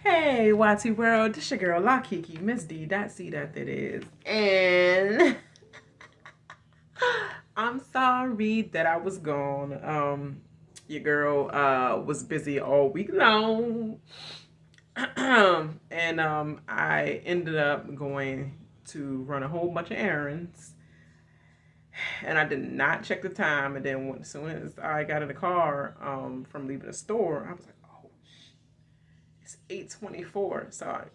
Hey, YT World, this your girl, La Kiki, Miss D. C. That is. And I'm sorry that I was gone. Your girl was busy all week long. And I ended up going to run a whole bunch of errands. And I did not check the time. And then as soon as I got in the car from leaving the store, I was like, oh, it's 8:24. So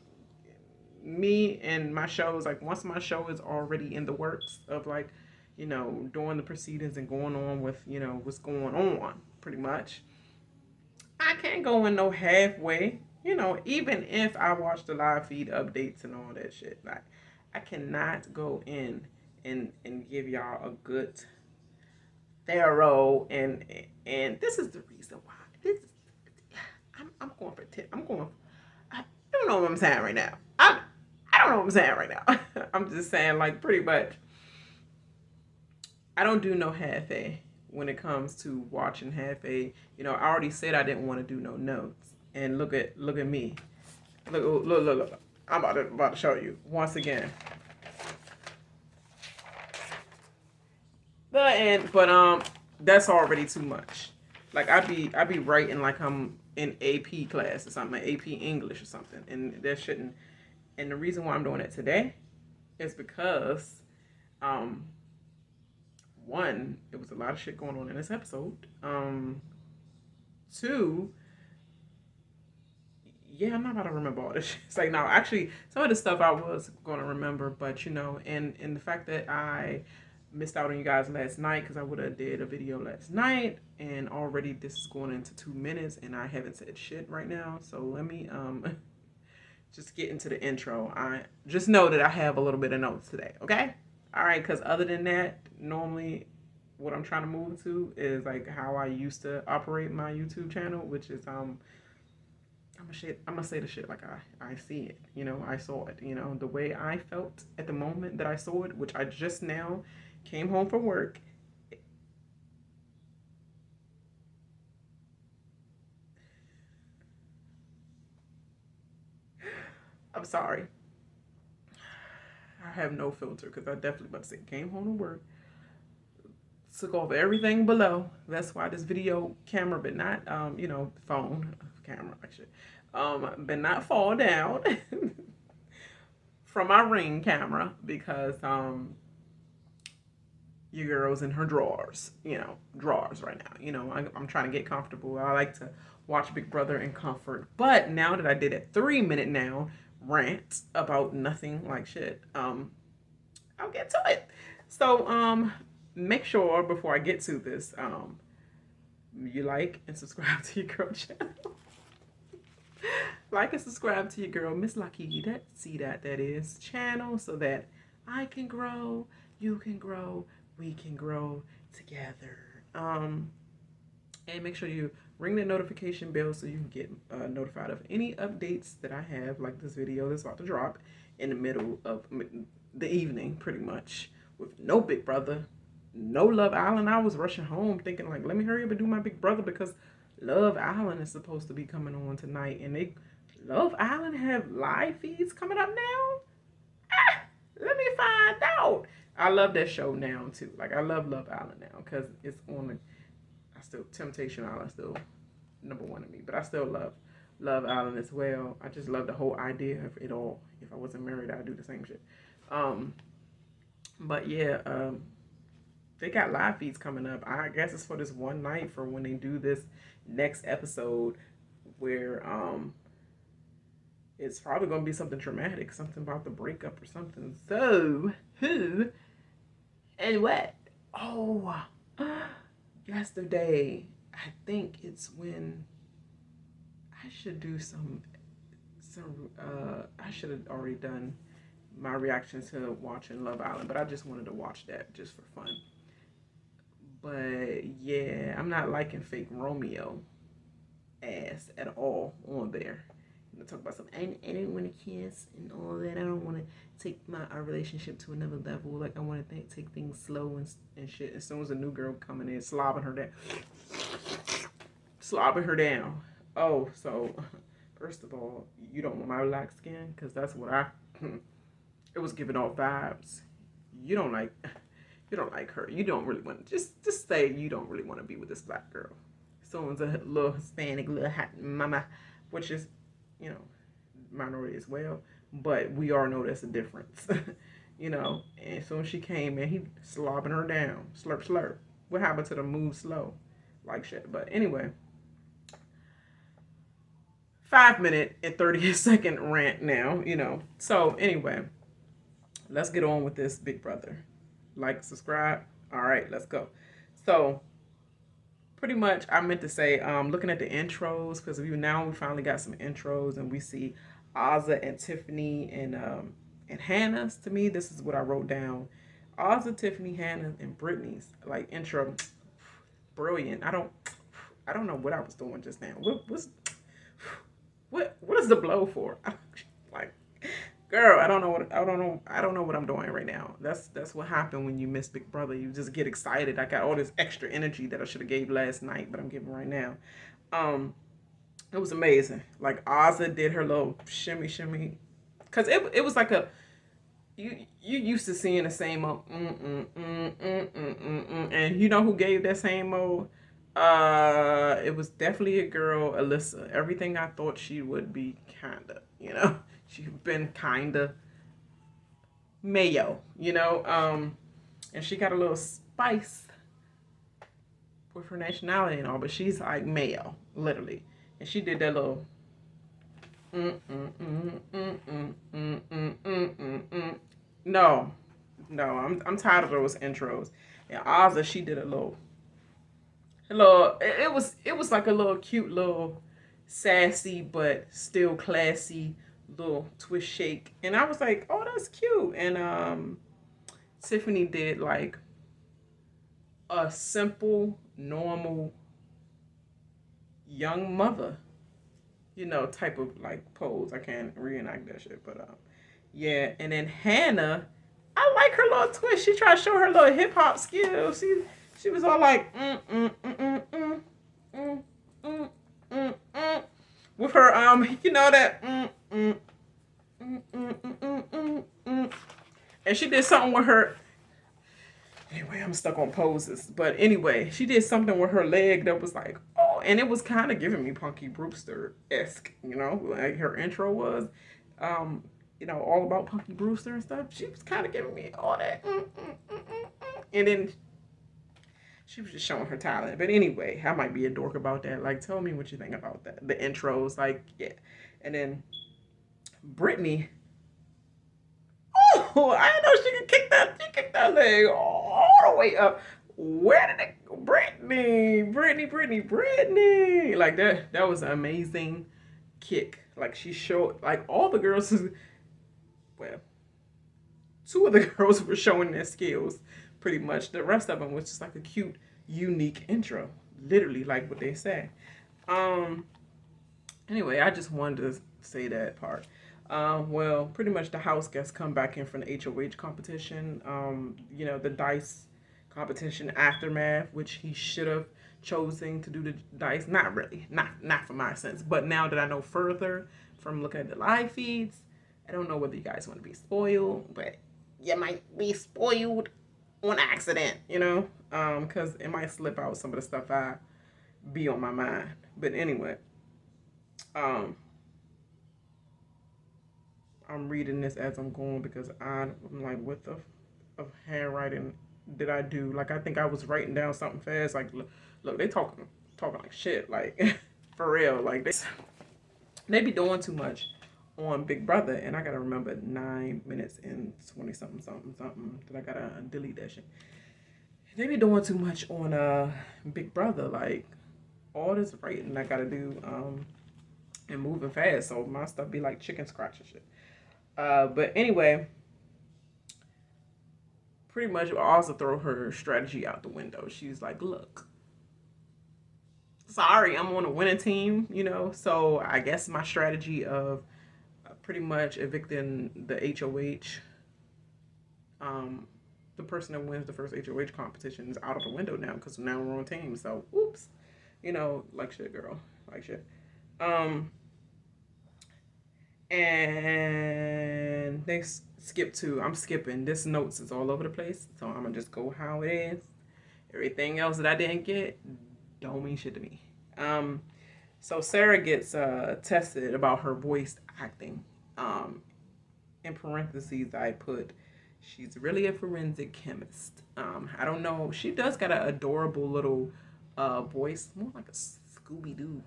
me and my shows, like once my show is already in the works of like, doing the proceedings and going on with, what's going on pretty much, I can't go in no halfway, even if I watch the live feed updates and all that shit. Like I cannot go in and give y'all a good thorough and this is the reason why. This is, I'm going for tip. I don't know what I'm saying right now. I don't know what I'm saying right now. I'm just saying, like, pretty much, I don't do no half-a when it comes to watching half-a. I already said I didn't want to do no notes. And look at me. Look. I'm about to show you once again. But that's already too much. Like I be writing like I'm in AP class or something, AP English or something, and that shouldn't. And the reason why I'm doing it today is because, one, it was a lot of shit going on in this episode. Two, yeah, I'm not about to remember all this shit. It's like, no, actually, some of the stuff I was going to remember, but, and the fact that I missed out on you guys last night because I would have did a video last night, and already this is going into 2 minutes, and I haven't said shit right now, so let me, just get into the intro. I just know that I have a little bit of notes today, okay? All right, because other than that, normally what I'm trying to move to is like how I used to operate my YouTube channel, which is I'm gonna say the shit like I see it. I saw it. The way I felt at the moment that I saw it, which I just now came home from work. I'm sorry. I have no filter because I definitely about to say came home to work, took off everything below. That's why this video camera but not phone camera actually but not fall down from my Ring camera because your girl's in her drawers right now. I'm trying to get comfortable. I like to watch Big Brother in comfort, but now that I did a 3-minute now rant about nothing like shit, I'll get to it. So make sure before I get to this, you like and subscribe to your girl channel. Like and subscribe to your girl Miss Lucky that is channel so that I can grow, you can grow, we can grow together. And make sure you ring the notification bell so you can get notified of any updates that I have, like this video that's about to drop in the middle of the evening, pretty much, with no Big Brother, no Love Island. I was rushing home thinking like, let me hurry up and do my Big Brother because Love Island is supposed to be coming on tonight, and Love Island have live feeds coming up now. Let me find out. I love that show now too. Like I love Love Island now because it's on the. I still Temptation Island still number one to me, but I still love Love Island as well. I just love the whole idea of it all. If I wasn't married, I'd do the same shit. But yeah, they got live feeds coming up. I guess it's for this one night for when they do this next episode where it's probably going to be something traumatic, something about the breakup or something. So, who and what? Oh, yesterday, I think it's when I should do I should have already done my reaction to watching Love Island, but I just wanted to watch that just for fun. But yeah, I'm not liking fake Romeo ass at all on there. talk about something. I didn't want to kiss and all that. I don't want to take our relationship to another level. Like, I want to take things slow and shit. As soon as a new girl coming in, slobbing her down. Oh, so first of all, you don't want my black skin, because that's what it was giving off vibes. You don't like her. You don't really want to just say you don't really want to be with this black girl. Someone's a little Hispanic, little hot mama, which is, minority as well. But we all know that's a difference, And as soon as she came in, he slobbing her down, slurp slurp. What happened to the move slow, like shit? But anyway, 5-minute and 30-second rant now, So anyway, let's get on with this Big Brother. Like, subscribe. All right, let's go. So pretty much, I meant to say, looking at the intros, because we finally got some intros, and we see Azah and Tiffany and Hannah's. To me, this is what I wrote down: Azah, Tiffany, Hannah, and Britney's like intro. Brilliant. I don't know what I was doing just now. What is the blow for? Like, girl, I don't know what I'm doing right now. That's what happened when you miss Big Brother. You just get excited. I got all this extra energy that I should have gave last night, but I'm giving right now. It was amazing. Like, Azah did her little shimmy, cause it was like you used to seeing the same old and you know who gave that same old. It was definitely a girl, Alyssa. Everything I thought she would be, kinda, She's been kinda mayo, and she got a little spice with her nationality and all, but she's like mayo, literally. And she did that little No, I'm tired of those intros. And Azah, she did a little. It was like a little cute little sassy but still classy little twist shake, and I was like, oh, that's cute. And Tiffany did like a simple, normal young mother, type of like pose. I can't reenact that shit, but yeah. And then Hannah, I like her little twist. She tried to show her little hip hop skills. She was all like with her that and she did something with her. Anyway, I'm stuck on poses. But anyway, she did something with her leg that was like, oh, and it was kind of giving me Punky Brewster-esque, like her intro was, all about Punky Brewster and stuff. She was kind of giving me all that. And then she was just showing her talent. But anyway, I might be a dork about that. Like, tell me what you think about that. The intros, like, yeah. And then Britney, oh, I didn't know she could kick that. She kicked that leg all the way up. Where did it go? Britney. Like, that was an amazing kick. Like, she showed, like, all the girls, well, 2 of the girls were showing their skills, pretty much. The rest of them was just like a cute, unique intro. Literally, like what they say. Anyway, I just wanted to say that part. Well, pretty much the house guests come back in from the HOH competition. The dice competition aftermath, which he should have chosen to do the dice. Not really, not for my sense. But now that I know further from looking at the live feeds, I don't know whether you guys want to be spoiled, but you might be spoiled on accident, because it might slip out some of the stuff I be on my mind. But anyway, I'm reading this as I'm going because I'm like, what the handwriting did I do? Like, I think I was writing down something fast. Like, look, they talking like shit. Like, for real. Like, they be doing too much on Big Brother, and I gotta remember 9 minutes and 20 something that I gotta delete that shit. They be doing too much on Big Brother. Like, all this writing I gotta do and moving fast, so my stuff be like chicken scratch and shit. But anyway, pretty much I'll also throw her strategy out the window. She's like, look, sorry, I'm on a winning team, So I guess my strategy of pretty much evicting the HOH, the person that wins the first HOH competition is out of the window now because now we're on team. So, oops, like shit, girl, like shit. And they skip to, I'm skipping. This notes is all over the place, so I'm gonna just go how it is. Everything else that I didn't get don't mean shit to me. So Sarah gets tested about her voice acting. In parentheses, I put she's really a forensic chemist. I don't know. She does got an adorable little voice, more like a Scooby Doo.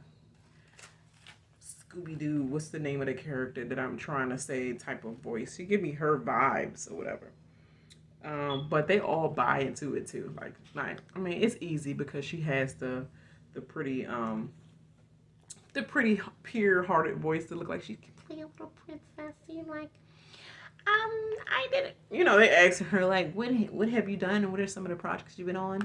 Scooby Doo. What's the name of the character that I'm trying to say? Type of voice. She give me her vibes or whatever. But they all buy into it too. Like I mean, it's easy because she has the pretty pure-hearted voice to look like she can play a little princess. I didn't. They asked her like, what have you done and what are some of the projects you've been on?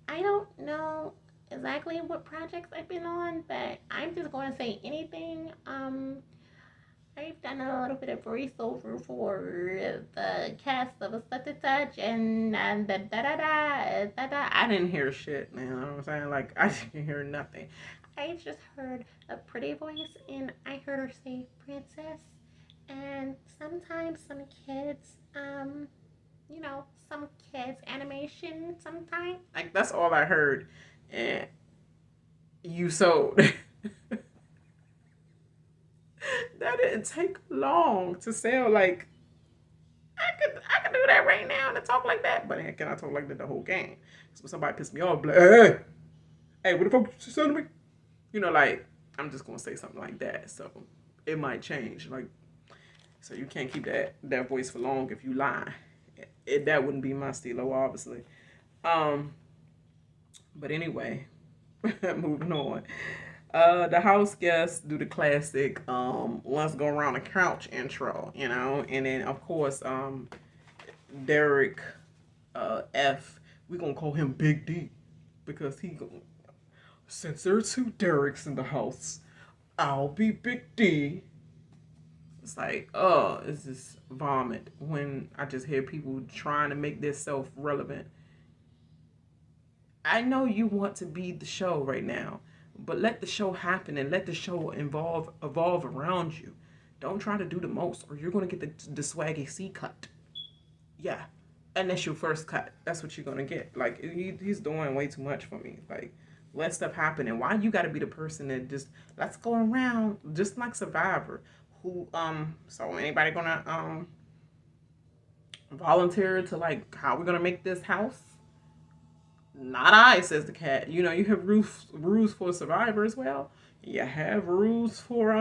I don't know exactly what projects I've been on, but I'm just going to say anything. I've done a little bit of voiceover for the cast of A Such a Touch and da da da da da da. I didn't hear shit, man. You know what I'm saying? Like, I didn't hear nothing. I just heard a pretty voice and I heard her say princess. And sometimes some kids, some kids animation sometimes. Like, that's all I heard. And you sold. That didn't take long to sell. Like, I could do that right now and talk like that. But can I talk like that the whole game? So somebody pissed me off, like, hey, what the fuck you saying to me? Like, I'm just gonna say something like that. So it might change. Like, so you can't keep that voice for long if you lie. That wouldn't be my stilo, obviously. But anyway, moving on. The house guests do the classic let's go around the couch intro, and then of course Derek F, we gonna call him Big D because since there are two Dereks in the house, I'll be Big D. It's like, oh, it's just vomit when I just hear people trying to make this self relevant. I know you want to be the show right now, but let the show happen and let the show evolve around you. Don't try to do the most, or you're gonna get the swaggy C cut. Yeah, and that's your first cut. That's what you're gonna get. Like he's doing way too much for me. Like let stuff happen, and why you got to be the person that just let's go around, just like Survivor. Who So anybody gonna volunteer to like how we're gonna make this house? Not I, says the cat. You have rules for Survivor as well. You have rules for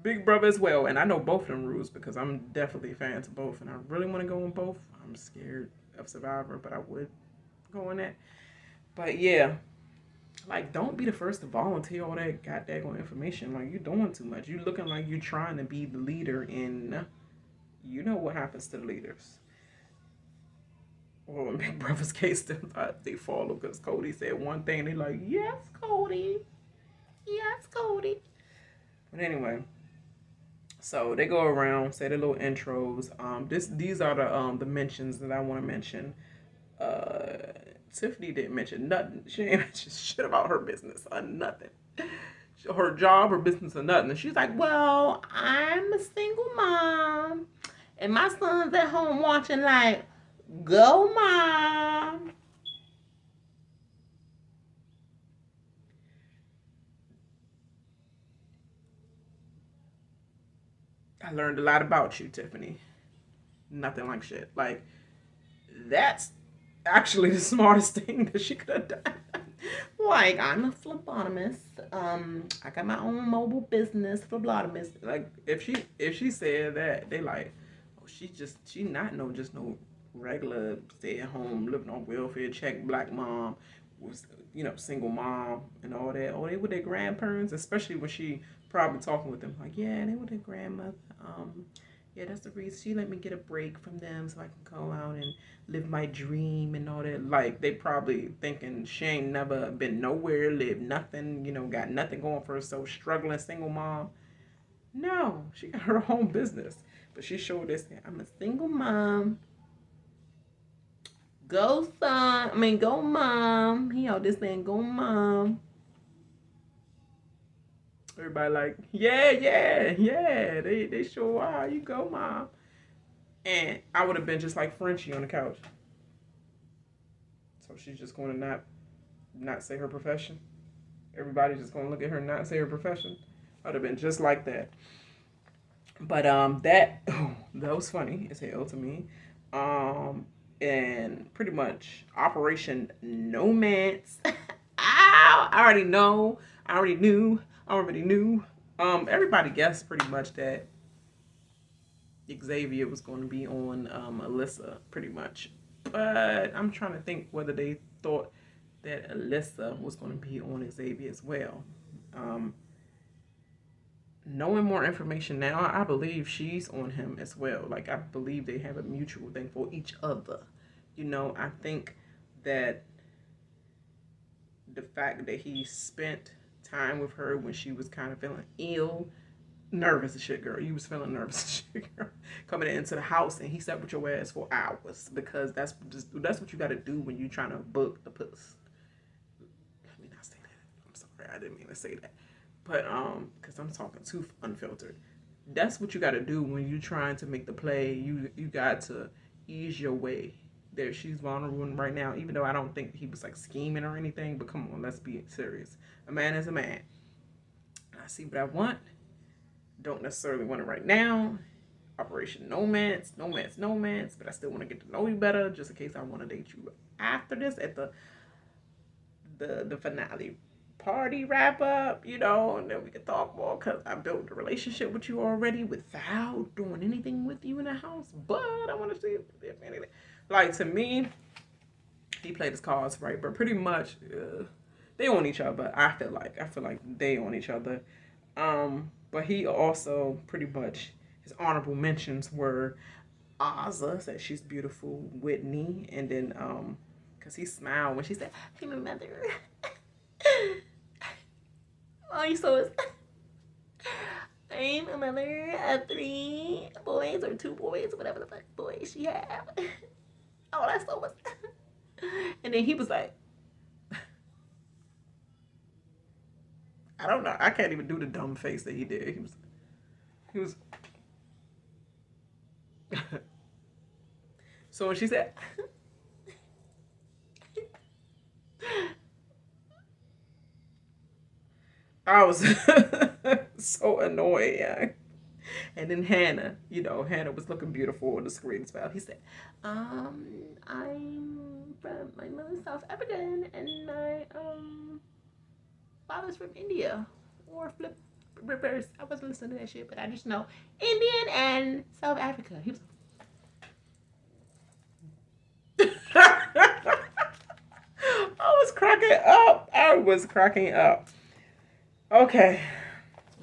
Big Brother as well, and I know both of them rules because I'm definitely fans of both, and I really want to go on both. I'm scared of Survivor, but I would go on that. But yeah, like don't be the first to volunteer all that goddamn information. Like you're doing too much. You looking like you're trying to be the leader, and you know what happens to the leaders. Well, in Big Brother's case, they follow because Cody said one thing. They like, yes, Cody. Yes, Cody. But anyway, so they go around, say their little intros. These are the mentions that I want to mention. Tiffany didn't mention nothing. She ain't mentioned shit about her business or nothing. Her job, her business, or nothing. And she's like, well, I'm a single mom. And my son's at home watching like, go, Mom. I learned a lot about you, Tiffany. Nothing like shit. Like, that's actually the smartest thing that she could have done. Like, I'm a phlebotomist. I got my own mobile business, phlebotomist. Like, if she said that, they like, oh, she not no regular stay at home living on welfare check black mom was single mom and all that. Oh, they with their grandparents, especially when she probably talking with them like, yeah, they with their grandmother. Yeah, that's the reason she let me get a break from them so I can go out and live my dream and all that. Like, they probably thinking she ain't never been nowhere, lived nothing, got nothing going for her. So, struggling single mom. No, she got her own business. But she showed this, I'm a single mom. Go son. I mean, go mom. He out this thing, go mom. Everybody like, yeah, yeah, yeah. They sure are. You go, mom. And I would have been just like Frenchie on the couch. So she's just going to not say her profession. Everybody's just going to look at her and not say her profession. I would have been just like that. But that was funny as hell to me. And pretty much Operation Nomance. Ow! I already know. I already knew. Everybody guessed pretty much that Xavier was going to be on Alyssa, pretty much. But I'm trying to think whether they thought that Alyssa was going to be on Xavier as well. Knowing more information now, I believe she's on him as well. Like, I believe they have a mutual thing for each other. I think that the fact that he spent time with her when she was kind of feeling ill, nervous as shit, girl. You was feeling nervous as shit, girl. Coming into the house and he sat with your ass for hours because that's what you got to do when you trying to book the puss. Let me not say that. I'm sorry, I didn't mean to say that. But because I'm talking too unfiltered. That's what you got to do when you trying to make the play. You got to ease your way. There, she's vulnerable right now. Even though I don't think he was like scheming or anything. But come on, let's be serious. A man is a man. I see what I want. Don't necessarily want it right now. Operation Nomance. But I still want to get to know you better, just in case I want to date you after this at the finale party wrap up, and then we can talk more because I built a relationship with you already without doing anything with you in the house. But I want to see if anything. Like, to me, he played his cards right, but pretty much they own each other. I feel like they own each other. But he also pretty much, his honorable mentions were Azah, said she's beautiful, Whitney, and then because he smiled when she said, "Hey, my mother." Oh, you so I'm a mother of 3 boys or 2 boys, whatever the fuck boys she have. Oh, that's so much. And then he was like, I don't know. I can't even do the dumb face that he did. He was. So when she said, I was so annoyed, yeah. And then Hannah, Hannah was looking beautiful on the screen as well. He said, I'm from, my mother's South African and my father's from India. Or flip reverse. I wasn't listening to that shit, but I just know Indian and South Africa. He was I was cracking up. Okay.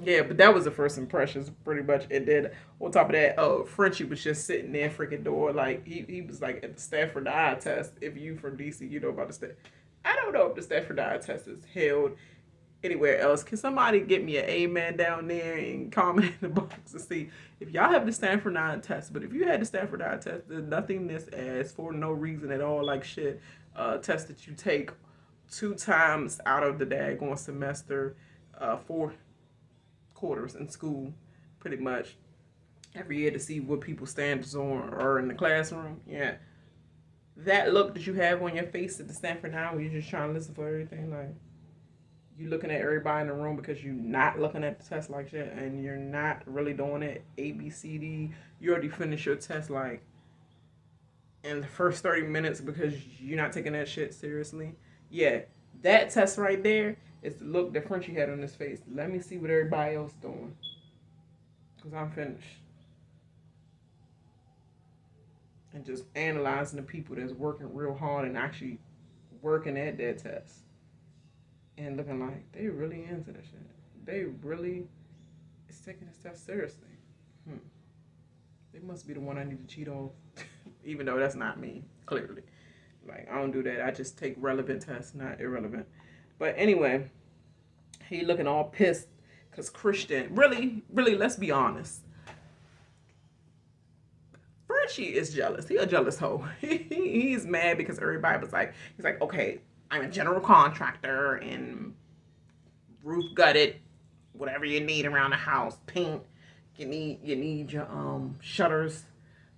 Yeah, but that was the first impressions, pretty much. And then on top of that, Frenchie was just sitting there, freaking door, like he was like at the Stanford eye test. If you from DC, you know about the Stanford. I don't know if the Stanford eye test is held anywhere else. Can somebody get me an amen down there and comment in the box to see if y'all have the Stanford eye test? But if you had the Stanford eye test, there's nothingness as for no reason at all, like shit. Test that you take 2 times out of the daggone semester, 4 quarters in school, pretty much every year to see what people's standards are in the classroom. Yeah, that look that you have on your face at the Stanford now, where you're just trying to listen for everything, like you looking at everybody in the room because you're not looking at the test like shit, and you're not really doing it ABCD. You already finished your test like in the first 30 minutes because you're not taking that shit seriously. Yeah, that test right there is the look that Frenchie had on his face. Let me see what everybody else doing, because I'm finished. And just analyzing the people that's working real hard and actually working at that test. And looking like they really into this shit. They really is taking this test seriously. They must be the one I need to cheat off. Even though that's not me, clearly. Like, I don't do that. I just take relevant tests, not irrelevant. But anyway, he looking all pissed because Christian, really, let's be honest. Frenchie is jealous. He a jealous hoe. He's mad because everybody was like, he's like, okay, I'm a general contractor and roof gutted, whatever you need around the house, paint. You need your shutters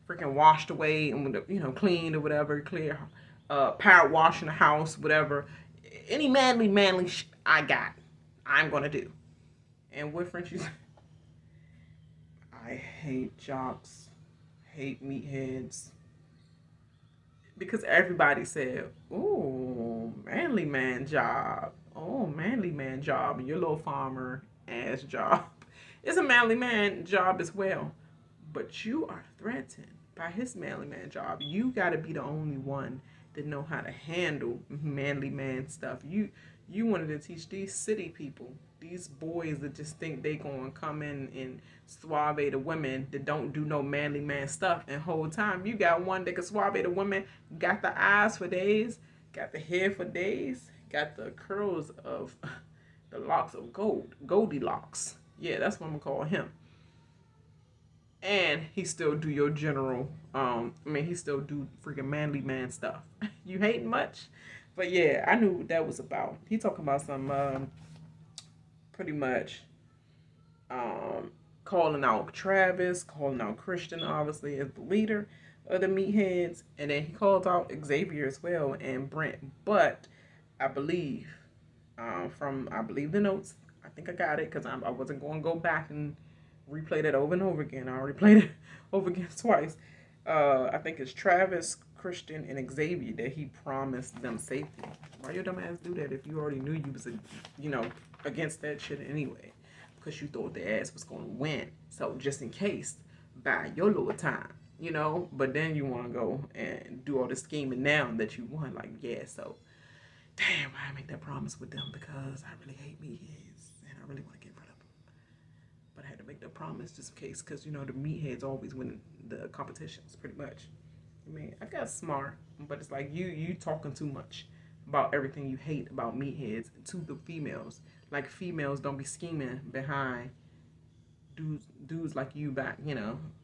freaking washed away and cleaned or whatever, clear, power wash in the house, whatever. Any manly I got, I'm gonna do. And what Frenchie's, I hate jocks, hate meatheads, because everybody said, "Oh, manly man job, oh manly man job," your little farmer ass job. It's a manly man job as well, but you are threatened by his manly man job. You got to be the only one that know how to handle manly man stuff. You wanted to teach these city people, these boys that just think they gonna come in and suave the women that don't do no manly man stuff. And whole time you got one that can suave the women, got the eyes for days, got the hair for days, got the curls of the locks of gold, Goldilocks. Yeah, that's what I'm gonna call him. And he still do your general, he still do freaking manly man stuff. You hating much? But yeah, I knew what that was about. He talking about some pretty much calling out Travis, calling out Christian, obviously, as the leader of the meatheads. And then he called out Xavier as well and Brent. But I believe, I believe the notes, I think I got it because I wasn't going to go back and replay that over and over again. I already played it over again twice. I think it's Travis, Christian, and Xavier that he promised them safety. Why your dumb ass do that if you already knew you was, against that shit anyway? Because you thought the ass was going to win. So just in case, buy your little time, But then you want to go and do all the scheming now that you won. Like, yeah, so damn, I make that promise with them because I really hate meatheads and I really want to get rid of them. But I had to make the promise just in case because, the meatheads always win the competitions pretty much. I got smart, but it's like you talking too much about everything you hate about meatheads to the females. Like females don't be scheming behind dudes like you back,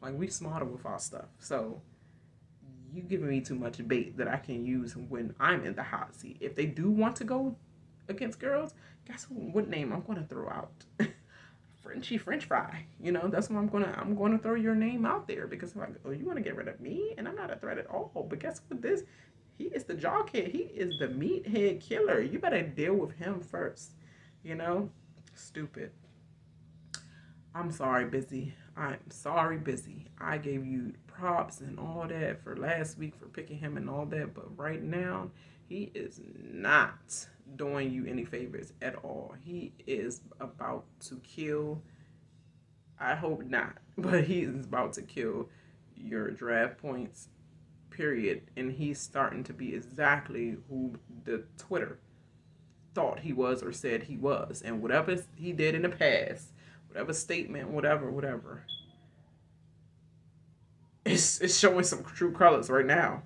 Like we smarter with our stuff. So you giving me too much bait that I can use when I'm in the hot seat. If they do want to go against girls, guess what name I'm gonna throw out? Frenchie French fry. That's what I'm gonna throw your name out there because like, oh, you wanna get rid of me? And I'm not a threat at all. But guess what he is the jockhead. He is the meathead killer. You better deal with him first. Stupid. I'm sorry, Busy. I'm sorry, Busy. I gave you props and all that for last week for picking him and all that, but right now he is not doing you any favors at all. He is about to kill. I hope not, but he is about to kill your draft points, period. And he's starting to be exactly who the Twitter thought he was or said he was. And whatever he did in the past, whatever statement, whatever, it's showing some true colors right now.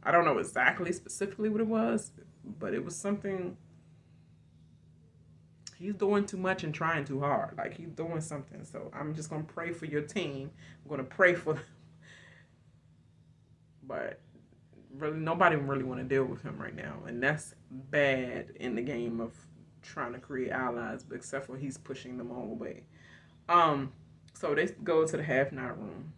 I don't know exactly specifically what it was, but it was something. He's doing too much and trying too hard. Like he's doing something. So I'm just gonna pray for your team. I'm gonna pray for them. But really, nobody really want to deal with him right now, and that's bad in the game of trying to create allies. But except for he's pushing them all away. So they go to the half night room.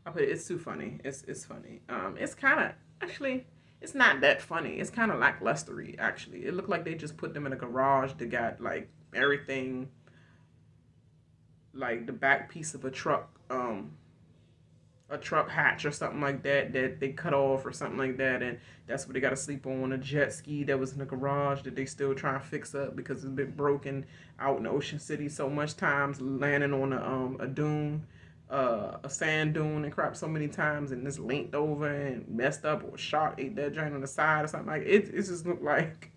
I put it's too funny. It's funny. It's kind of actually. It's not that funny. It's kind of lacklustery, actually. It looked like they just put them in a garage that got, like, everything, like the back piece of a truck hatch or something like that they cut off or something like that, and that's what they got to sleep on, a jet ski that was in the garage that they still trying to fix up because it's been broken out in Ocean City so much times, landing on a dune. A sand dune and crap so many times and it's linked over and messed up or a shark ate that joint on the side or something like it just looked like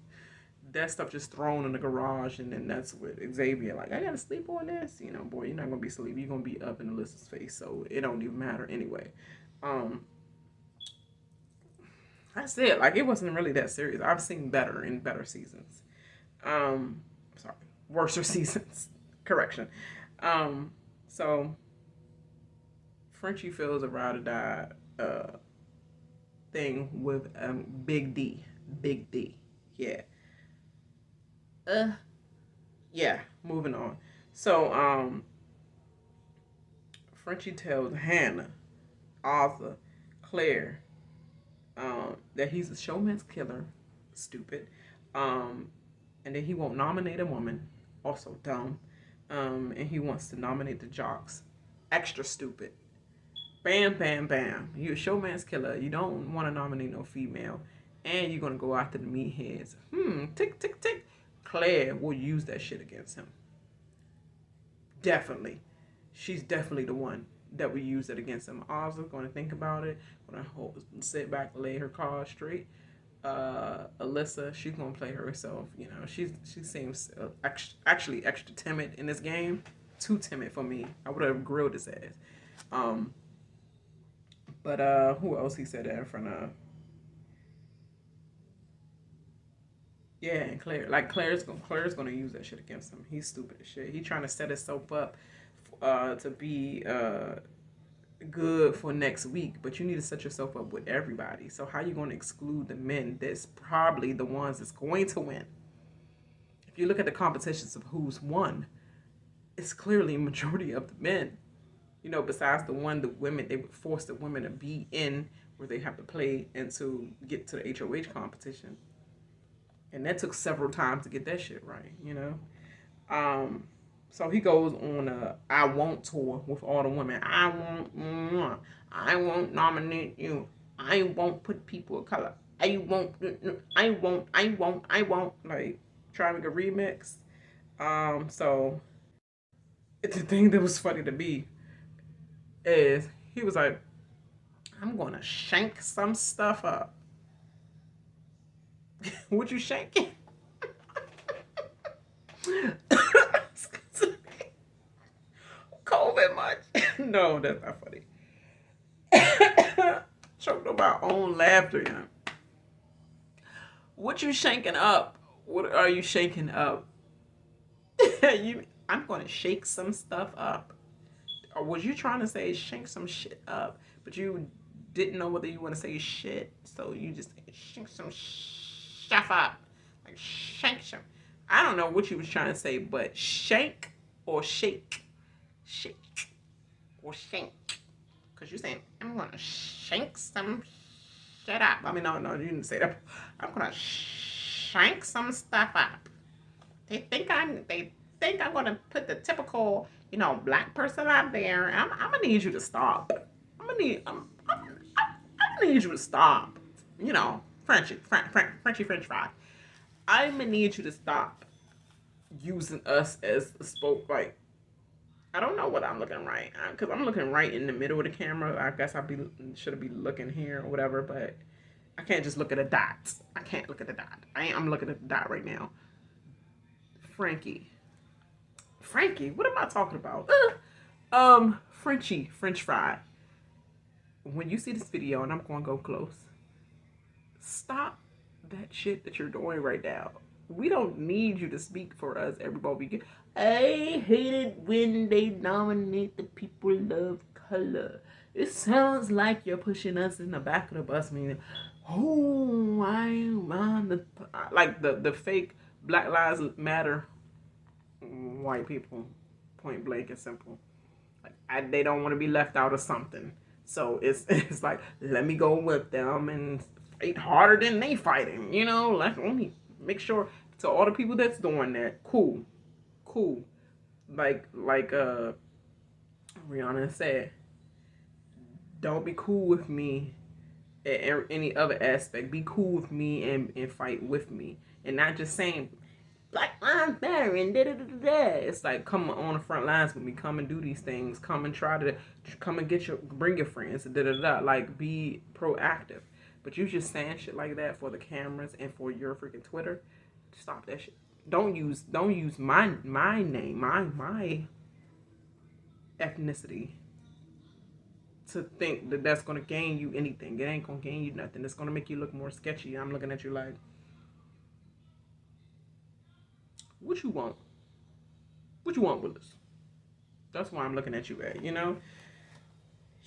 that stuff just thrown in the garage, and then that's what Xavier like. I gotta sleep on this, boy. You're not gonna be asleep. You're gonna be up in Alyssa's face, so it don't even matter anyway. Um, that's it. Like it wasn't really that serious. I've seen better in better seasons. Sorry, worser seasons. Correction. So Frenchie feels a ride or die thing with Big D. Big D. Yeah. Yeah, moving on. So, Frenchie tells Hannah, Azah, Claire, that he's a showman's killer, stupid, and that he won't nominate a woman, also dumb, and he wants to nominate the jocks, extra stupid. Bam, bam, bam. You're a showman's killer. You don't want to nominate no female, and you're gonna go after the meatheads. Tick, tick, tick. Claire will use that shit against him. Definitely. She's definitely the one that we use it against him. Azah's going to think about it. Going to sit back, lay her cards straight. Alyssa, she's going to play herself. She seems actually extra timid in this game. Too timid for me. I would have grilled his ass. But who else he said that in front of? Yeah, and Claire. Like Claire's gonna use that shit against him. He's stupid as shit. He trying to set himself up to be good for next week, but you need to set yourself up with everybody. So how you gonna exclude the men that's probably the ones that's going to win? If you look at the competitions of who's won, it's clearly a majority of the men. Besides the women, they would force the women to be in where they have to play and to get to the HOH competition. And that took several times to get that shit right, So he goes on a I won't tour with all the women. I won't nominate you. I won't put people of color. I won't. Like, try to make a remix. So it's the thing that was funny to me is he was like, I'm going to shank some stuff up. What you shanking? COVID much? No, that's not funny. Choked on my own laughter, What you shanking up? What are you shaking up? I'm gonna shake some stuff up. Or was you trying to say shank some shit up, but you didn't know whether you want to say shit, so you just shank some stuff up, like shank some. I don't know what you was trying to say, but shank or shake or shank, because you're saying I'm gonna shank some shit up. I mean, no, you didn't say that. I'm gonna shank some stuff up. They think I'm gonna put the typical, black person out there. I'm gonna need you to stop. I'm gonna need you to stop. Frenchie French fry. I'm gonna need you to stop using us as a spoke. Like, I don't know what I'm looking right, because I'm looking right in the middle of the camera. I guess should be looking here or whatever, but I can't just look at the dots. I can't look at the dot. I'm looking at the dot right now. Frankie, what am I talking about? Frenchie, French fry. When you see this video, and I'm going to go close, stop that shit that you're doing right now. We don't need you to speak for us, everybody. I hate it when they nominate the people of color. It sounds like you're pushing us in the back of the bus, meaning, oh, I'm on the fake Black Lives Matter white people, point blank and simple. Like, they don't want to be left out of something. So it's like, let me go with them and fight harder than they fighting. Let me make sure to all the people that's doing that. Cool. Like Rihanna said, don't be cool with me at any other aspect. Be cool with me and fight with me, and not just saying Black Lives Matter and da da da da. It's like, come on the front lines with me. Come and do these things. Come and bring your friends. Da da da. Like, be proactive. But you just saying shit like that for the cameras and for your freaking Twitter. Stop that shit. Don't use my name, my ethnicity to think that that's gonna gain you anything. It ain't gonna gain you nothing. It's gonna make you look more sketchy. I'm looking at you like, what you want? What you want, Willis? That's why I'm looking at you at, you know?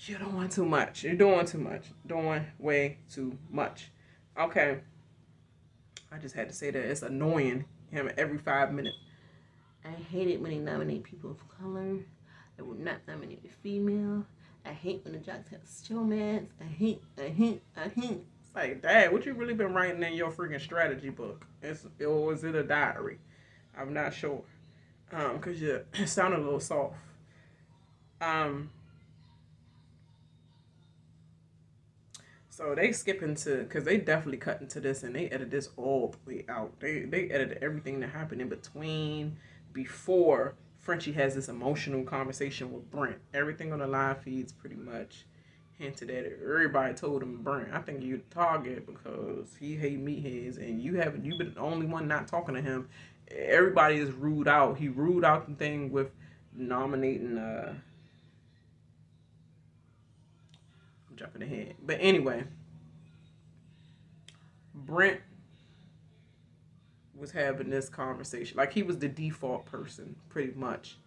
You don't want too much. You're doing too much. Doing way too much. Okay. I just had to say that. It's annoying him every 5 minutes. I hate it when they nominate people of color. They will not nominate a female. I hate when the jocks have showmans. I hate. It's like, Dad, what you really been writing in your freaking strategy book? Or is it a diary? I'm not sure. Because it sounded a little soft. So they skip into, because they definitely cut into this and they edit this all the way out. They edited everything that happened in between, before Frenchie has this emotional conversation with Brent. Everything on the live feeds pretty much hinted at it. Everybody told him, Brent, I think you're the target because he hate meatheads and you've been the only one not talking to him. Everybody is ruled out. He ruled out the thing with nominating I'm jumping ahead. But anyway, Brent was having this conversation. Like, he was the default person, pretty much.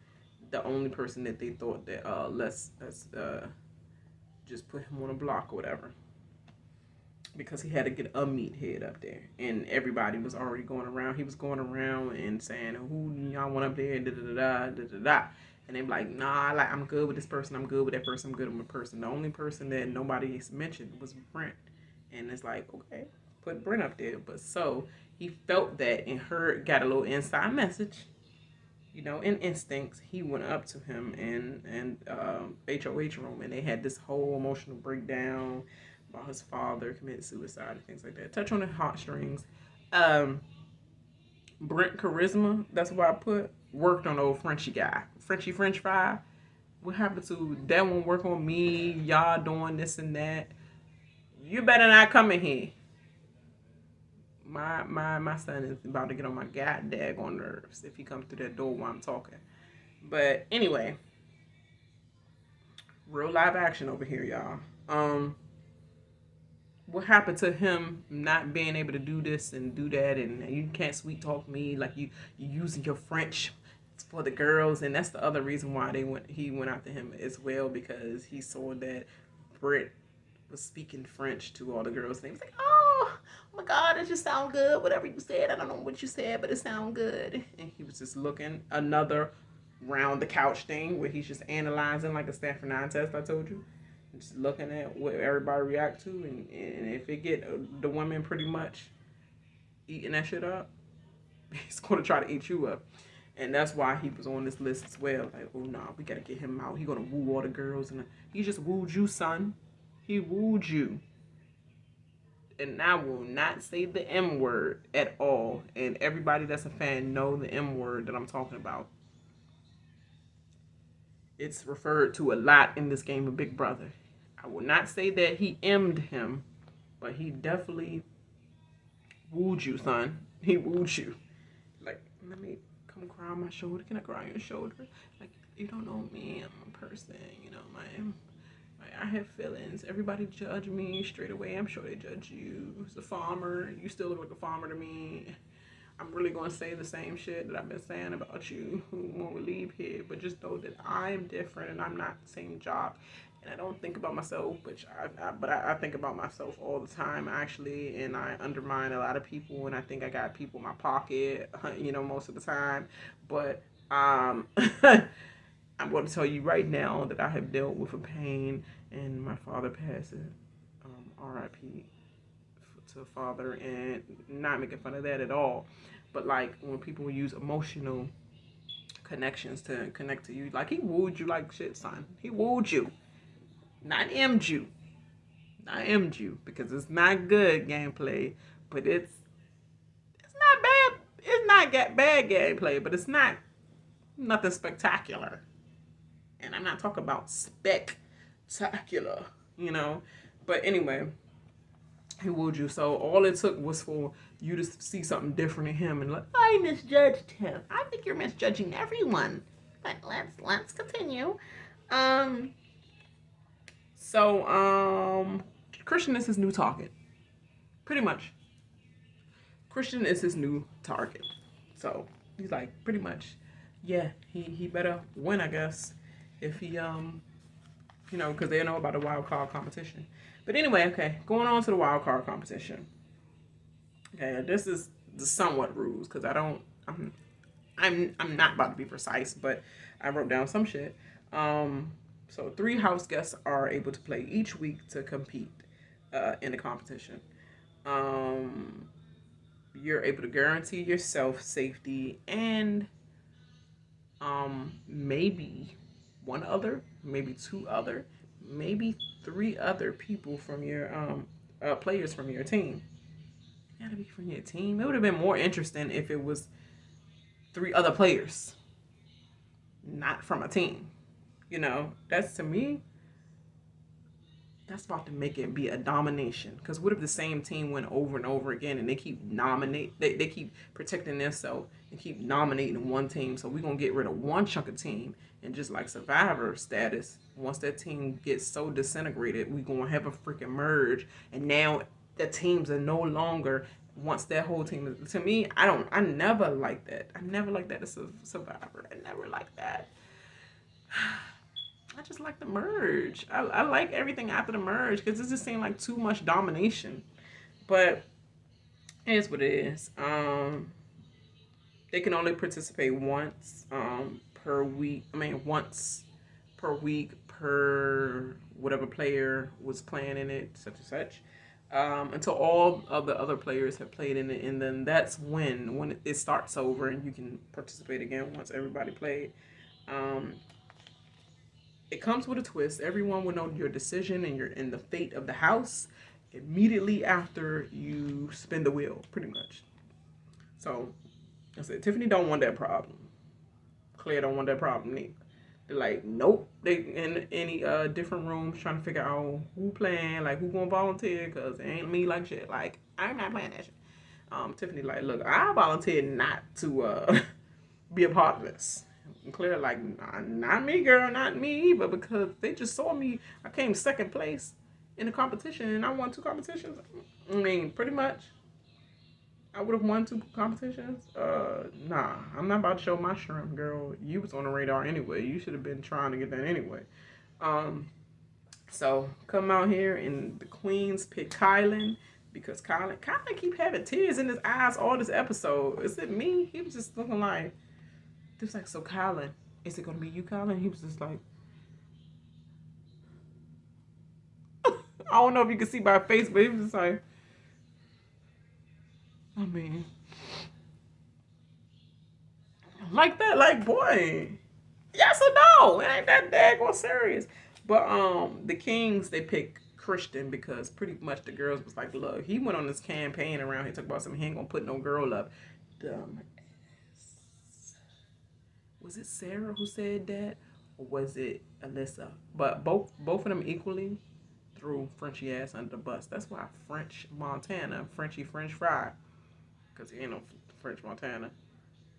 The only person that they thought that let's just put him on a block or whatever. Because he had to get a meathead up there. And everybody was already going around. He was going around and saying, who y'all want up there? Da-da-da-da. And they were like, nah, I'm good with this person. I'm good with that person. I'm good with my person. The only person that nobody mentioned was Brent. And it's like, okay, put Brent up there. But so he felt that and got a little inside message, you know, in instincts. He went up to him in HOH room, and they had this whole emotional breakdown about his father committed suicide and things like that. Touch on the heartstrings. Brent charisma, that's what I put, worked on old Frenchie guy. Frenchie French fry. What happened to that one work on me? Y'all doing this and that. You better not come in here. My son is about to get on my goddamn nerves if he comes through that door while I'm talking. But anyway, real live action over here, y'all. What happened to him not being able to do this and do that, and you can't sweet talk me like you using your French for the girls, and that's the other reason why he went after him as well, because he saw that Britt was speaking French to all the girls, and he was like, oh my God, it just sound good. Whatever you said, I don't know what you said, but it sound good. And he was just looking, another round the couch thing where he's just analyzing like a Stanford 9 test I told you. Just looking at what everybody react to, and if it get the women pretty much eating that shit up, he's going to try to eat you up. And that's why he was on this list as well. Like, oh, nah, we got to get him out. He going to woo all the girls. And he just wooed you, son. He wooed you. And I will not say the M word at all. And everybody that's a fan know the M word that I'm talking about. It's referred to a lot in this game of Big Brother. I will not say that he M'd him, but he definitely wooed you, son. He wooed you. Like, let me come cry on my shoulder. Can I cry on your shoulder? Like, you don't know me. I'm a person. You know, I have feelings. Everybody judge me straight away. I'm sure they judge you. As a farmer, you still look like a farmer to me. I'm really going to say the same shit that I've been saying about you when we leave here. But just know that I'm different and I'm not the same job. And I don't think about myself, but I think about myself all the time, actually. And I undermine a lot of people. And I think I got people in my pocket, you know, most of the time. But I'm going to tell you right now that I have dealt with a pain. And my father passing. R.I.P. to father, and not making fun of that at all, but like when people use emotional connections to connect to you, like he wooed you like shit, son. He wooed you, not M'd you, because it's not good gameplay, but it's not bad. It's not bad gameplay, but it's not nothing spectacular. And I'm not talking about spectacular, you know. But anyway, He wooed you. So all it took was for you to see something different in him and like, I misjudged him. I think you're misjudging everyone. But let's continue. Um so Christian is his new target. Pretty much. Christian is his new target. So he's like pretty much, yeah, he better win, I guess. If he because they know about the wild card competition. But anyway, okay, going on to the wild card competition. Okay, this is the somewhat rules because I'm not about to be precise, but I wrote down some shit. So 3 house guests are able to play each week to compete in the competition. You're able to guarantee yourself safety and maybe one other, maybe 2 other, maybe 3 other people from your players from your team. It gotta be from your team. It would have been more interesting if it was 3 other players, not from a team. That's to me. That's about to make it be a domination. Because what if the same team went over and over again and they keep they keep protecting themselves and keep nominating one team. So we're going to get rid of one chunk of team and just like Survivor status. Once that team gets so disintegrated, we're going to have a freaking merge. And now the teams are no longer, once that whole team is, to me, I never like that. I never like that as a Survivor. I never like that. I just like the merge. I like everything after the merge because it just seemed like too much domination. But it is what it is. They can only participate once per week. Once per week per whatever player was playing in it, such and such. Until all of the other players have played in it, and then that's when it starts over and you can participate again once everybody played. It comes with a twist. Everyone will know your decision and the fate of the house immediately after you spin the wheel, pretty much. So, I said, Tiffany don't want that problem. Claire don't want that problem either. They're like, nope. They in any different rooms trying to figure out who playing, like who gonna volunteer, cause it ain't me like shit. Like I'm not playing that shit. Tiffany like, look, I volunteered not to be a part of this. And Claire like, nah, not me, girl, not me either, because they just saw me. I came second place in the competition, and I won 2 competitions. Pretty much. I would have won 2 competitions. Nah, I'm not about to show my shrimp, girl. You was on the radar anyway. You should have been trying to get that anyway. So come out here and the queens pick Kyland because Kyland keep having tears in his eyes all this episode. Is it me? He was just looking like, he was like, so Kyland, is it gonna be you, Kyland? He was just like, I don't know if you can see my face, but he was just like, like that, like boy, yes or no? It ain't that daggone serious. But the Kings, they pick Christian because pretty much the girls was like, look, he went on this campaign around here, talk about something, he ain't gonna put no girl up. Dumb. Was it Sarah who said that, or was it Alyssa? But both of them equally threw Frenchie ass under the bus. That's why Frenchie French fry, because he ain't no French Montana.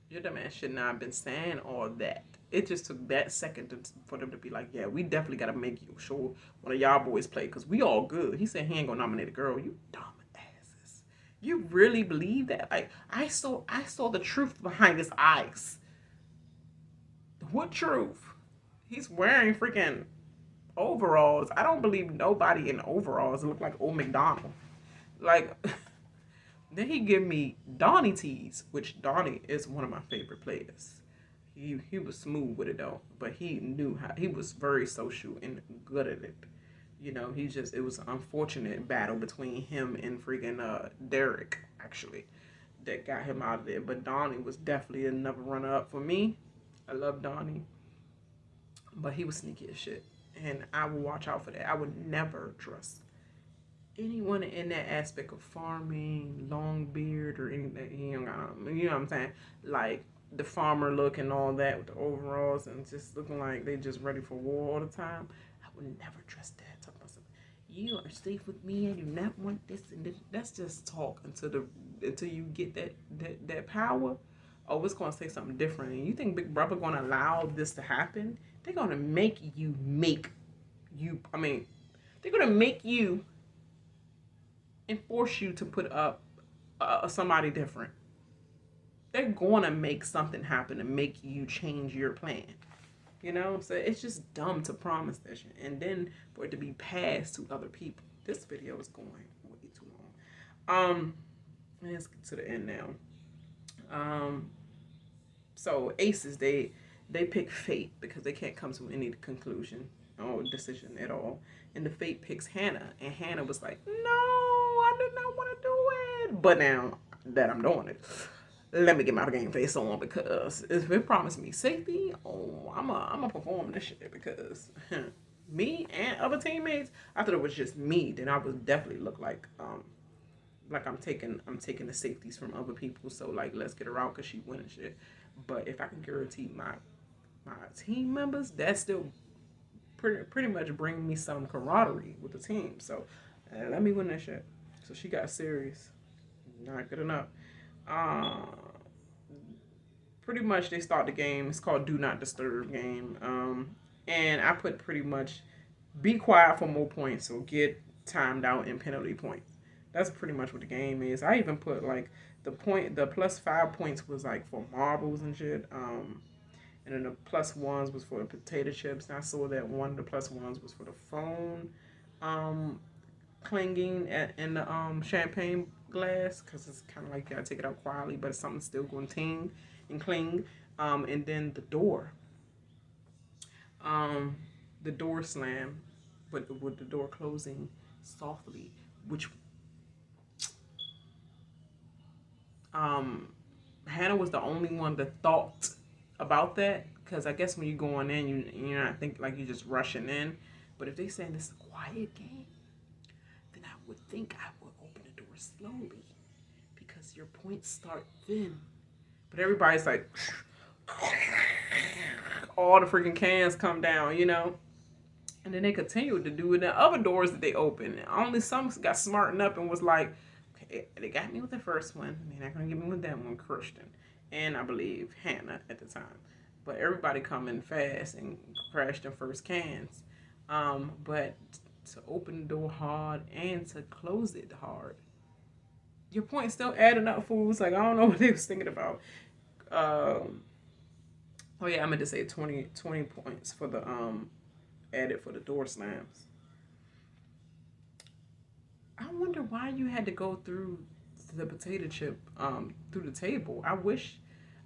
Your dumb ass should not have been saying all that. It just took that second for them to be like, yeah, we definitely got to make you sure one of y'all boys play because we all good. He said he ain't going to nominate a girl. You dumb asses. You really believe that? Like, I saw the truth behind his eyes. What truth? He's wearing freaking overalls. I don't believe nobody in overalls look like old McDonald. Like... Then he give me Donnie tees, which Donnie is one of my favorite players. He was smooth with it though, but he knew how. He was very social and good at it. It was an unfortunate battle between him and freaking Derek actually that got him out of there. But Donnie was definitely another runner up for me. I love Donnie, but he was sneaky as shit, and I will watch out for that. I would never trust anyone in that aspect of farming, long beard, or anything. You know what I'm saying? Like the farmer look and all that with the overalls and just looking like they just ready for war all the time. I would never trust that. Talk about something. you are safe with me and you not want this and this. That's just talk until you get that power. Oh, it's gonna say something different. And you think Big Brother gonna allow this to happen? They're gonna make you they're gonna make you and force you to put up somebody different. They're gonna make something happen to make you change your plan. You know, so it's just dumb to promise that shit and then for it to be passed to other people. This video is going way too long. Let's get to the end now. So aces, they pick fate because they can't come to any conclusion or decision at all. And the fate picks Hannah, and Hannah was like, "No, I did not want to do it." But now that I'm doing it, let me get my game face on because if it promised me safety, oh, I'm a perform this shit because me and other teammates, I thought it was just me, then I would definitely look like I'm taking the safeties from other people. So like, let's get her out because she winning shit. But if I can guarantee my team members, that still pretty much bring me some camaraderie with the team. So let me win that shit. So she got serious. Not good enough. Pretty much they start the game. It's called Do Not Disturb game. And I put pretty much be quiet for more points. So get timed out in penalty points. That's pretty much what the game is. I even put like the +5 points was like for marbles and shit. And then the +1s was for the potato chips. And I saw that one of the +1s was for the phone clinging in the champagne glass because it's kind of like you gotta take it out quietly, but it's something still going to ting and cling. And then the door slam, but with the door closing softly, which Hannah was the only one that thought about that because I guess when you're going in, you're not think like you're just rushing in. But if they saying this is a quiet game, then I would think I would open the door slowly because your points start thin. But everybody's like, all the freaking cans come down, you know. And then they continued to do it in the other doors that they opened. Only some got smartened up and was like, okay, they got me with the first one. They're not going to get me with that one, Christian. And I believe Hannah at the time. But everybody coming fast and crashed in first cans. But to open the door hard and to close it hard, your point's still adding up, fools. Like, I don't know what they was thinking about. Oh yeah, I meant to say 20 points for the added for the door slams. I wonder why you had to go through the potato chip through the table.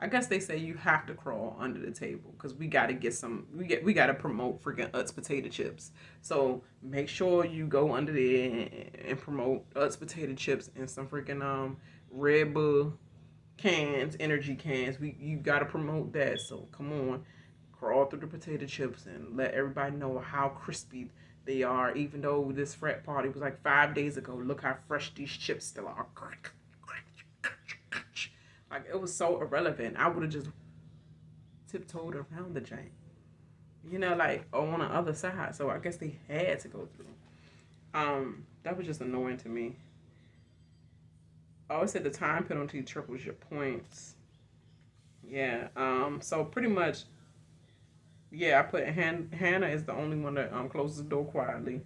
I guess they say you have to crawl under the table because we got to get some. We got to promote freaking Utz potato chips. So make sure you go under there and promote Utz potato chips and some freaking Red Bull cans, energy cans. You got to promote that. So come on, crawl through the potato chips and let everybody know how crispy they are. Even though this frat party was like 5 days ago, look how fresh these chips still are. Like, it was so irrelevant. I would have just tiptoed around the jank. You know, like, on the other side. So I guess they had to go through. That was just annoying to me. Oh, it said the time penalty triples your points. Yeah. So pretty much, yeah, I put Hannah is the only one that closes the door quietly.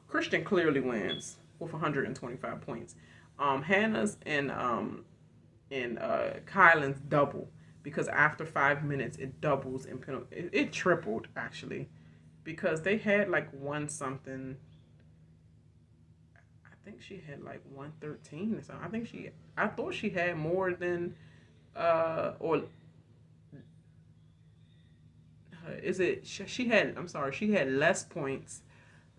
Christian clearly wins with 125 points. Hannah's and Kyland's double because after 5 minutes it doubles in penalty. It tripled actually because they had like one something. I think she had like 113 or something. I thought she had more than or is it she had, I'm sorry, she had less points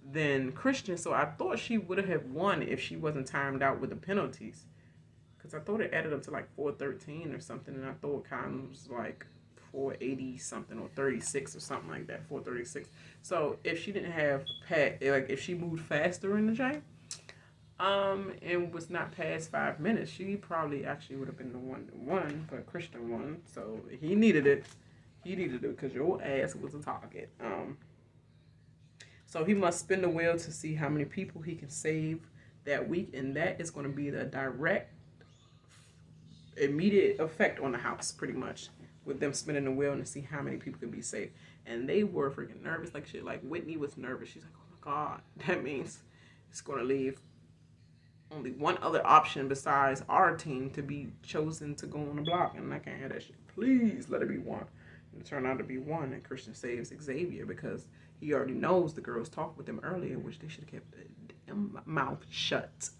than Christian, so I thought she would have won if she wasn't timed out with the penalties. Because I thought it added up to like 413 or something, and I thought Kyland was like 480 something or 36 or something like that, 436. So if she didn't have if she moved faster in the game, and was not past 5 minutes, she probably actually would have been the one that won. But Christian won, so he needed it. He needed it because your ass was a target. So he must spin the wheel to see how many people he can save that week, and that is going to be the direct, immediate effect on the house, pretty much, with them spinning the wheel and to see how many people can be saved. And they were freaking nervous, like shit. Like Whitney was nervous. She's like, "Oh my god, that means it's going to leave only one other option besides our team to be chosen to go on the block, and I can't have that shit. Please let it be one." And it turned out to be one, and Christian saves Xavier because he already knows the girls talked with him earlier, which they should have kept their damn mouth shut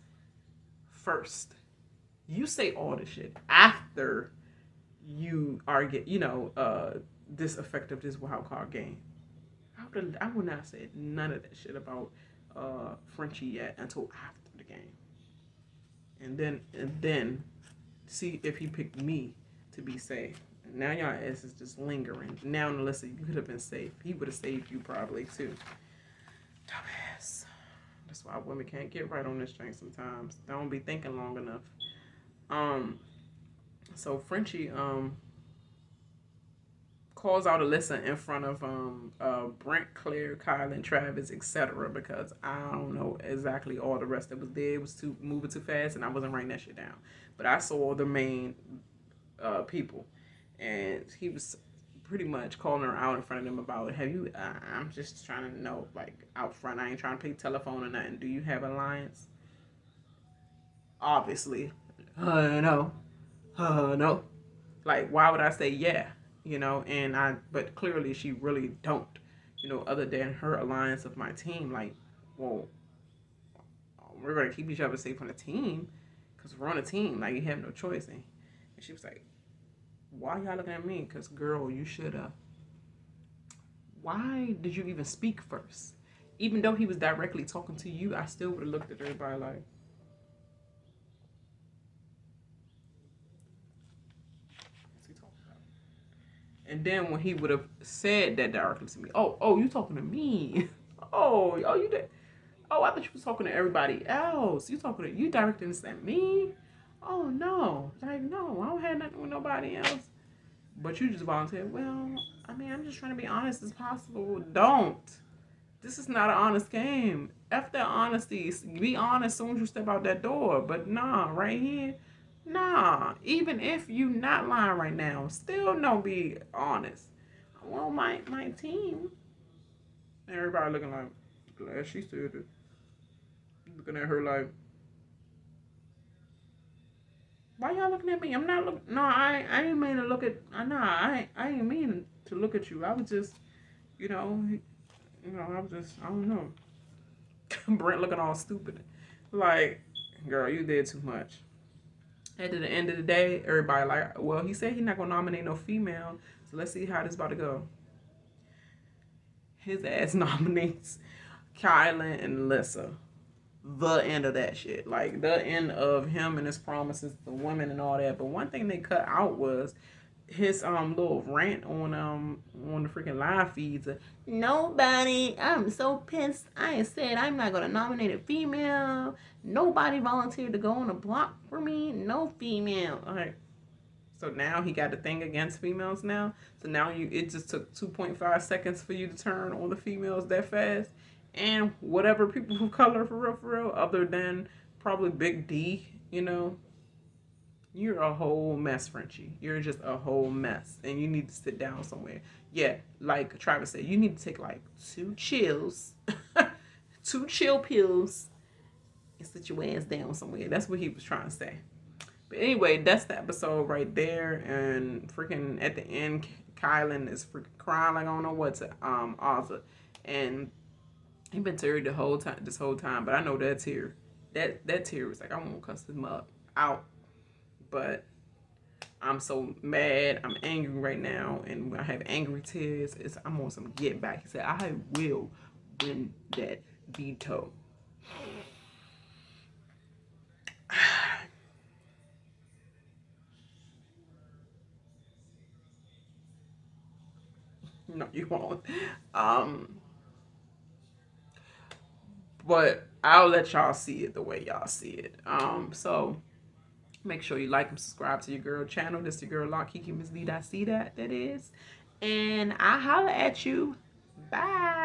first. You say all this shit after you are this effective this wild card game. I would not say none of that shit about Frenchie yet until after the game. And then see if he picked me to be safe. And now y'all ass is just lingering. Now Alyssa, you could have been safe. He would have saved you probably too. Dumbass. That's why women can't get right on this train sometimes. They don't be thinking long enough. So Frenchie calls out Alyssa in front of Brent, Claire, Kyland, Travis, etc. because I don't know exactly all the rest that was there. It was moving too fast, and I wasn't writing that shit down. But I saw the main people, and he was pretty much calling her out in front of them about, have you? I'm just trying to know, like out front. I ain't trying to pay telephone or nothing. Do you have alliance? Obviously, no, no. Like, why would I say yeah? But clearly she really don't, other than her alliance of my team. Like, well, we're going to keep each other safe on the team because we're on a team. Like, you have no choice. And she was like, why y'all looking at me? Because, girl, you should have. Why did you even speak first? Even though he was directly talking to you, I still would have looked at everybody like, and then when he would have said that directly to me, oh, you talking to me? Oh, you did. Oh, I thought you was talking to everybody else. You directing this at me? Oh no, like no, I don't have nothing with nobody else. But you just volunteered. Well, I mean, I'm just trying to be honest as possible. Don't. This is not an honest game. F that honesty. Be honest as soon as you step out that door. But nah, right here. Nah, even if you not lying right now, still don't be honest. Well, my team. Everybody looking like, glad she said it. Looking at her like, why y'all looking at me? I'm not looking. No, I ain't mean to look at. I ain't mean to look at you. I was just, I was just, I don't know. Brent looking all stupid. Like, girl, you did too much. At the end of the day, everybody like, well, he said he's not gonna nominate no female, so let's see how this about to go. His ass nominates Kyland and Alyssa. The end of that shit, like the end of him and his promises to women and all that. But one thing they cut out was his little rant on the freaking live feeds. Nobody, I'm so pissed. I said I'm not gonna nominate a female. Nobody volunteered to go on a block for me. No female. Okay. So now he got the thing against females now. So now it just took 2.5 seconds for you to turn on the females that fast. And whatever people of color for real, other than probably Big D, you're a whole mess, Frenchie. You're just a whole mess. And you need to sit down somewhere. Yeah, like Travis said, you need to take like 2 chills, 2 chill pills, and sit your ass down somewhere. That's what he was trying to say. But anyway, that's the episode right there. And freaking at the end, Kyland is freaking crying like I don't know what to Azah. And he been teary this whole time. But I know that tear was like, I won't cuss him out. But I'm so mad. I'm angry right now. And when I have angry tears, I'm on some get back. He said, I will win that veto. No, you won't. But I'll let y'all see it the way y'all see it. So make sure you like and subscribe to your girl channel. This your girl Kiki Miss D. That is. And I holla at you. Bye.